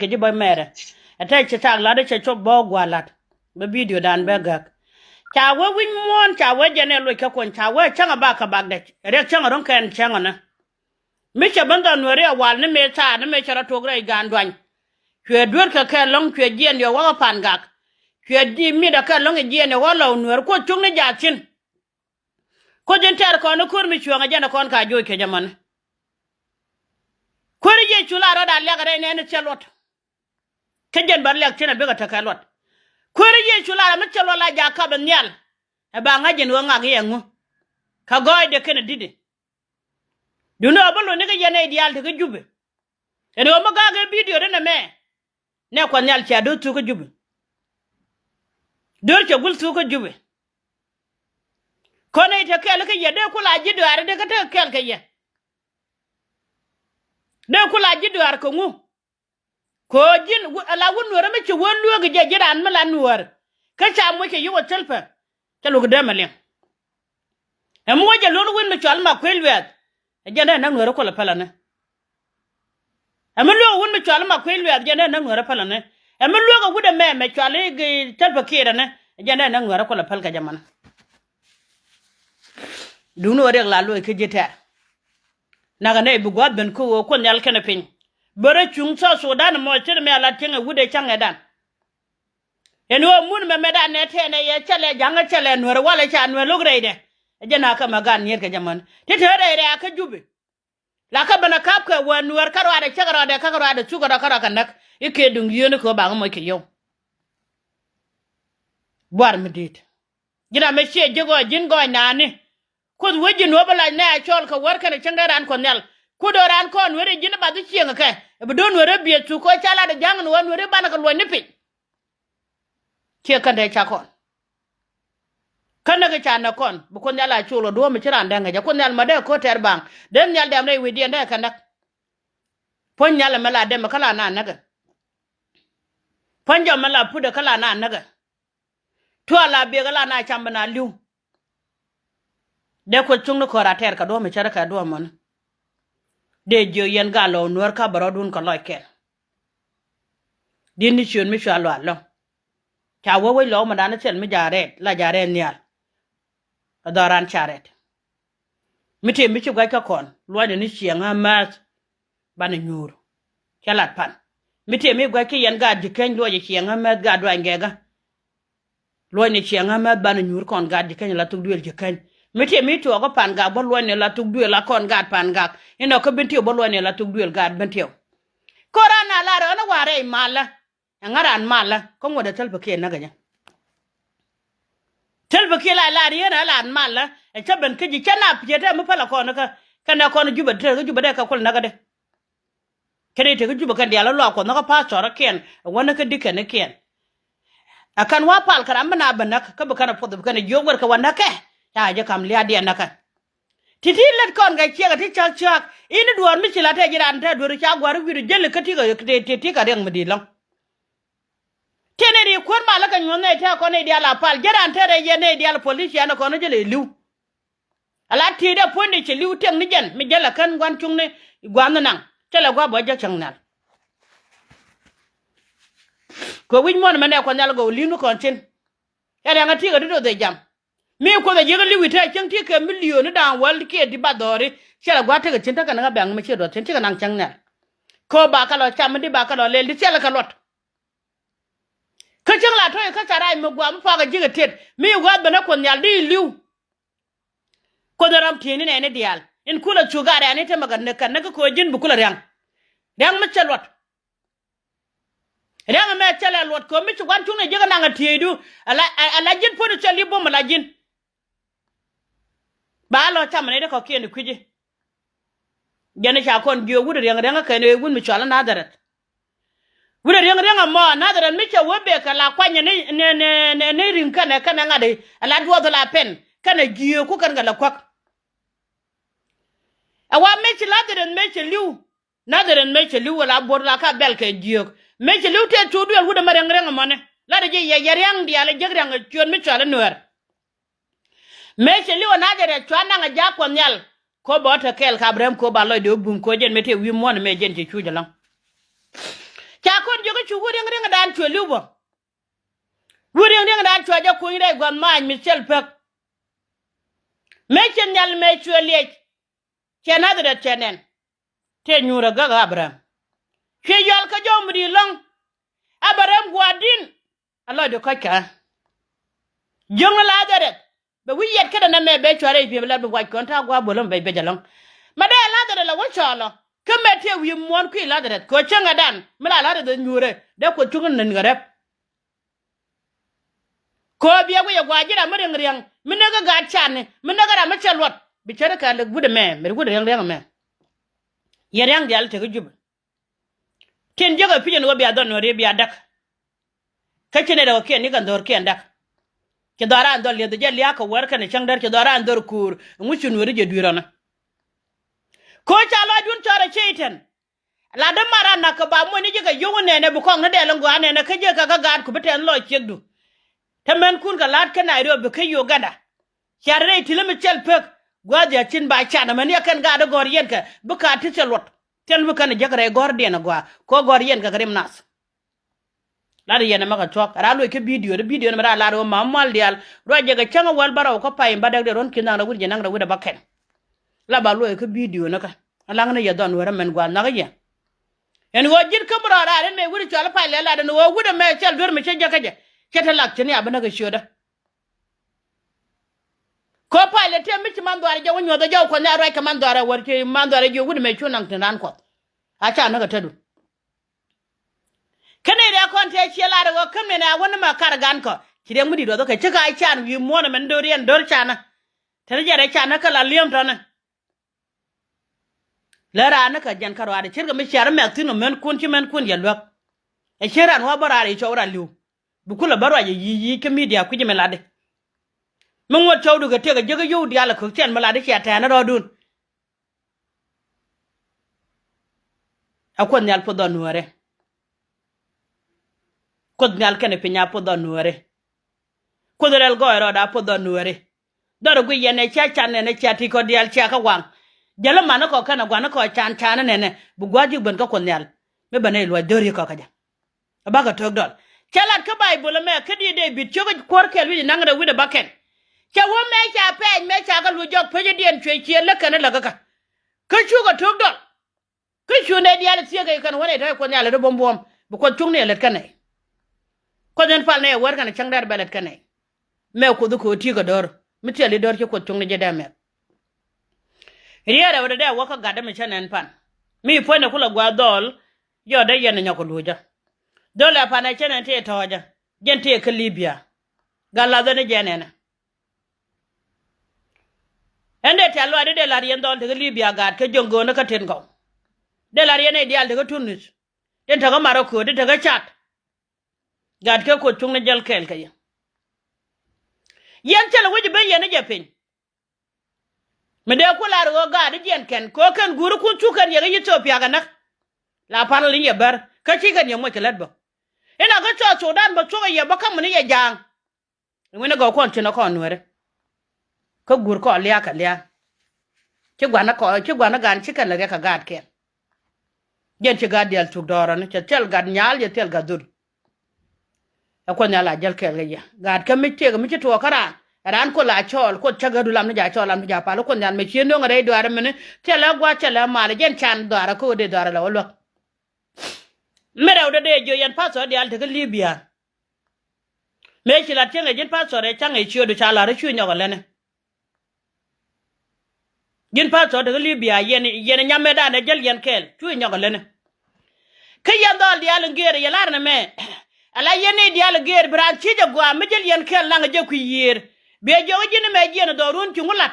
ke ji boy mere ata che tag la de che cho bo gwalat be video dan be gak cha we win mon cha we jene lo ke kon cha we changa ba ka bag de re changa ron kan changa na mi che banda no re wal ne me ta ne me chara to gre gan dwan kwe dur ka long kwe jien yo wa pan gak kwe di mi da ka long jien yo wa lo no ko chung ne ja chin ko jen ter ko no kur mi chuanga jana kon ka jo ke jaman kori je chula ro da le gare ne ne chelot ke jen bar lek tina be ka ta lot kori je chula ma chelo la ja ka ben yal e ba nga jen wa nga ge ngu ka goy de ken didi duno bolo ne ke jene ideal te ke jube e no ma ga ge video de na me ne ko nyal cha do tu ko jube do che gul tu ko jube ko ne te kel ke ye de kula ji do are de ka te kel ke ye de kula ji do are ko ngu ko jin ala won wora me che won lo ge je jiran ma la nuor ka cha mo ke yo telpa te lu de ma le e mo je lo won me chal ma kwel wet e je na nuor ko la pala ne e mo lo won me chal ma kwel wet je na nuor pala ne e mo lo ga gude me chal ge telpa kira ne je na nuor ko la pal ka jamana duno rek la lo ke jeta naga ne bu god ben ko nyal kene pin bore chung so sudan mo tir me ala tinga wude change dan eno mun me medan ne tene ye chale janga chale no wala cha no logrede jena ka magan yer ke jaman te tere re aka jube la ka bana kap ka wan wer karo ade chagara de ka karo ade chugara kara kanak ike dung yene ko ba mo ke yo war medit jina me che jego jin go nani ko weji no bala ne a chol ka war kana changaran ko nel ku do ran kon were jina ba du chienga ke be don were bie tu ko chala de jang no were bana ko lo nipi che kan de cha kon kan ga cha na kon bu ko nyala chulo do mi chiran de nga ja ko nyal ma de ko ter bang den nyal dem re wi de de kan dak pon nyala mala de kala na naga pon jam mala pu de kala na naga to ala be kala na chamba na liu de ko chung ko ra ter ka do mi chara ka do mon de jo yen ga lo nuor ka baro dun ko loike din ni chun mi sha lo lo cha wo we lo ma dan chen mi jare la jare nyal adoran charet mi te mi chu ga ka kon lo ni chianga mas ban nyur chalat pan mi te mi ga ki yen ga diken lo ji chianga mas ga do ngega lo ni chianga mas ban nyur kon ga diken la tu duel diken mi te mi to ko pan ga bo lo ni la tu duel la kon ga pan ga ino ko bentio bo lo ni la tu duel ga bentio korana la ro na ware mala ngaran mala ko ngoda tel beke na ganya tel beke la ri na la mala e chaben ke ji chana pjete mu pala ko na ka kana ko na juba te juba de ka kol na ga de kene te juba kan dia la lo ko na ka pa chora ken wona ka dike ne ken akan wa pal karam na banak ka ba kana podo kana jogor ka wana ke ta je kam liya dia na ka titi let kon ga chiega ti chak chak ini duor mi chila te jiran te duor cha gwaru wiru jelle ka ti ga ti ka reng medi long teneri kon mala ka nyone te ko ne dia la pal jiran te re ye ne dia la police ya na ko ne jele liu ala ti de ponni che liu teng ni jen mi jela kan gwan chung ne gwan nan tele gwa bo ja chang nal ko win mon mane ko nyal go linu kon tin ya nga ti ga do de jam mi ko da jega liwi ta chang ti ke million da wal ke di badori chela gwa te ga chinta kana ga bang mi che do tin ti ga nang chang nal ko ba ka lo cham di ba ka lo le di chela ka lot ka chang la to ka charai mo gwa mo fa ga jega tet mi gwa bana ko nyal di liu ko da ram tini ne ne dial in kula chuga re ani te magan ne kan ko jin bu kula rang ma chelot rang ma chela lot ko mi chwan chung ne jega nang tiedu ala jin po de cheli bo ma la jin ba lo cham ne de ko kien kwiji jene cha kon gyo wude rang ka ne gun mi chala na darat wude rang mo na darat mi cha wobe ka la kwanya ne rin kana ngade ala duwa la pen kana gyo ku kan ga la kwak awa me chi la darat me chi liu na darat me chi liu wala bor la ka bel ka gyo me chi liu te tudu el wude ma rang mo ne la de ye yang dia la jegrang chon mi chala nuer me che liwa na jere chwana nga ja ko nyal ko bota kel kabrem ko ba lo de bum ko jen mete wi mon me jen che chuja lang cha kon jogo chu ring dan chu lubo ring dan chu ja ku ire gon ma Michel Pek me chen nyal me chu le chena da chenen te nyura ga Abraham ke yol ka jomri long Abraham gwadin Allah do kaka jong la dare be wi yet kada na me be chore bi la be wa konta gwa bolon be be jalong ma de la dare la wo cholo keme te wi mon ku la dare ko chenga dan mala la dare nyure de ko tungun nan ngare ko biya ko ya gwajira mure ngriang minaga ga chane minaga ra ma chalwat bi chere ka le gude me gude yang me yerang dial te gujub ken joga pijen wo biya don no re biya dak ka chene da ko ni kan dor ken dak ke dara andol le de ya ko war kan chang dar ke dara andor kur nguchu no re je duirana ko chalo dun chora cheiten la da mara na ka ba mo ni je ga yungu ne bu kong na de lango ane na ka je ka ga ku beten lo chegdu tamen kun ka lat ka Nairobi ka Uganda charre tilimi Michel Pek gwaje chin ba chana man yakan ga da gor yen ka buka ti chelot ten buka ne jagare gor de na gwa ko gor yen ka grim nas la de yen maka chok ra lo ke video na ra la ro ma mal dial ro je ga changa wal baraw ko pay mbadak de ron kinang na wurje nang da wuda bakken la ba lo ke video na ka alang na ya don wara men gwa na ga yen en wo jir ka bra ra me wuri chal pay le la de wo wuda me chel dur me che jakaje keta lak tani abana ga shoda ko pale te mi ti mandware jawo nyodo jaw ko na ro ka mandware warke mandware jo gudu me chunan tan ko acha na ga tadu kane da kon te chela da ko kame na wani ma kargan ko kide mudi do ka cika ai chan wi mo na men dorian dor chana tare jare chana kala liyam tana lara na ka jan karwa da cirga mi shar me tinu men kun ya lok e shiran wa barare chawra liu bukula barwa yi ke media ku jime lade mun wa chawdu ga te ga jaga yu diala ko ten malade shi ta na rodun akon nyal po don wore ko nyal kene pinya po don wore ko derel go ero da po don wore doro gu yene cha chan ne cha ti ko dial cha ka wang jalo mana ko kana gwana ko chan chan ne bu gwaji ben ko nyal me bane lo dori ko kaja abaga tok dol chalat ka Bible me ka di de bit chogo korkel wi nangada wi de baken cha wo me cha pe me cha ga lu jok peje dien chwe chie la kana la ka chugo tok dol ka chu ne dial tie ga kan wone da ko nyale do bombom bu ko chung ne let kanai ko den fal ne war kana changdar belet kanai me ko du ko ti ga dor mi tele dor ke ko chung ne jeda me riya da wada da waka ga da me chanen pan mi po ne kula gwa dol yo da yen nyako luja dole pana chenen te toja gente ke Libya galla do ne jenena ende te alwa de la rien dol de Libya gat ke jongo na ka ten go de la rien ideal de Tunis den ta ga Morocco de ta ga Chad gat ke ko chung ne jel kel kay yen tele wuji be yen je pin me de ko la ro ga de jen ken ko kan guru kun chukan ye Ethiopia ga nak la pan li ye bar ka chi kan ye mo ke ladbo ina ga cho Sudan ba cho ye ba kam ni ye jang ngene go kon chino kon were ko gur ko liya ka liya ci gwana gan ci kan la ka gad ke gen ci gad yal tuk doro ne ci tel gad nyal ye tel gadur ko nyala jal ke ya gad ka mi ci to kara ran ko la chol ko chagadu lam ni ja chol lam ja pa ko nyal me ci no ngare do ara mene tel gwa tel ma le gen chan do ara ko de do ara la wolo merew de jo yan paso de al de Libya me ci la tenga gen paso re changa ci do chala re chu nyogo lene gen paso de Libya yen nyame da ne jel yen kel chu nyogo lene ke yan dal de al ngere yalar na me ala yene de al ngere bran ci de gwa me jel yen kel la nga je ku yir be jo jini me jene do run ci ngulat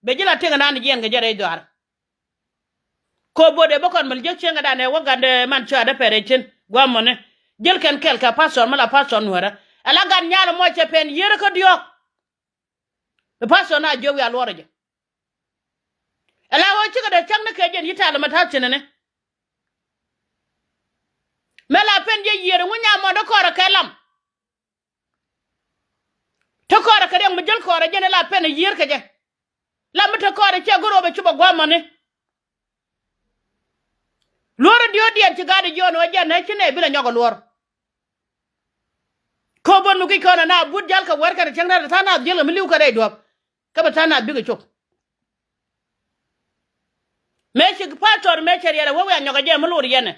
be jila tenga nan yen ga jere do ar ko bode bokon mal jek cenga dane wagande man cha da perechen gwamone jel ken kel ka passon mala passon wara ala gan nyaalo mo che pen yere ko diok be passon na jowi al waraje ala wo ciga da cangna ke jen yitala mata cinene mela pen je yere wunya mo do kora kelam to kora ka dem jel kora jene la pen yer ka je la mata kora che gorobe chuba gwamone lor dio dia ci gadi jono janna ci ne bi la ñogo lor ko bon mu ki ko na bud jal ka war ka tanga ta na jël mi liw ka day do ka ba ta na bi ga cok me ci pastor me ci yere wo ya ñogo je mu lor yene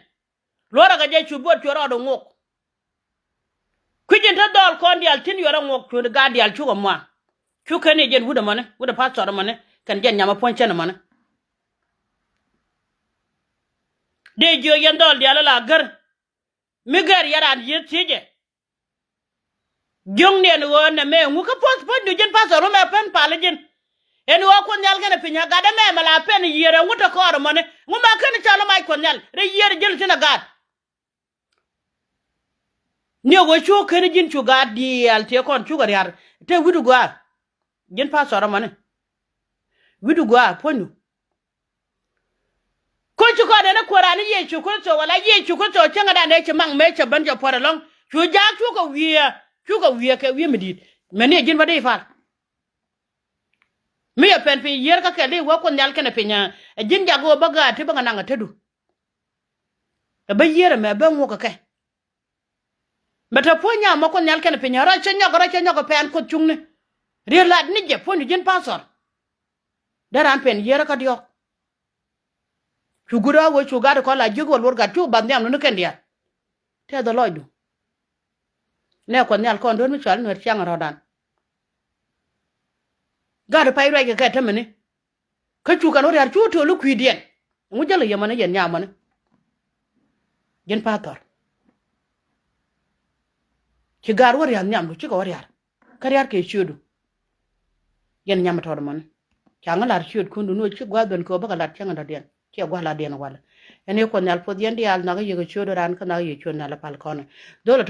lora ga je ci bot ci rodo ngok kujin ta dol kon dial tin yoro ngok to ga dial ci ko mo ci ka ne jen wuda mane wuda pastor mane kan jen nyama ponche na mane de jo yen dol dial la gar mi gar yaran yit tije jong ne no na me ngu ka pos pos du jen pastor me pen pale jen en wo ko nyal gene pinya ga da me mala pen yere nguta ko mane ngu ma kan chala mai ko nyal re yere jel tina gad ne go chu kan jin chu gad dial te kon chu gar yar te wudu gwa jen pastor mane widu gwa ponu ko ci ko da na korani ye ci ko so wala ye ci ko so cenga da ne ci mang me ci banja poralong ci ja ci ko wiya ke wi midit mene jin bade fa mi ya pen pi yer ka ke le wo ko nyal ke na pinya jin ja go baga te baga nanga tedu ba yer me ba ngo ka ke meta ponya mo ko nyal ke na pinya ra chen ko pen ko chungne ri lad ni je ponu jin pasor daran pen yer ka dio chugura wo chugada ko la jigo lor ga chu bandam no kendia te do loidu ne ko nyal ko ndon mi chal no chang rodan gada pay rege ka tamene ka chu kan ori chu to lu kwidien mu jalo yamane yen nyamane yen pator ci gar wori an nyamdu ci ko wori ar kariar ke chudu yen nyamato do man changa lar chud kundu no ci gwadon ko baka lar changa den ci gwala den wala ene ko nyal pod yen dial na ga yego chudo ran kana ye chuna la pal kono dole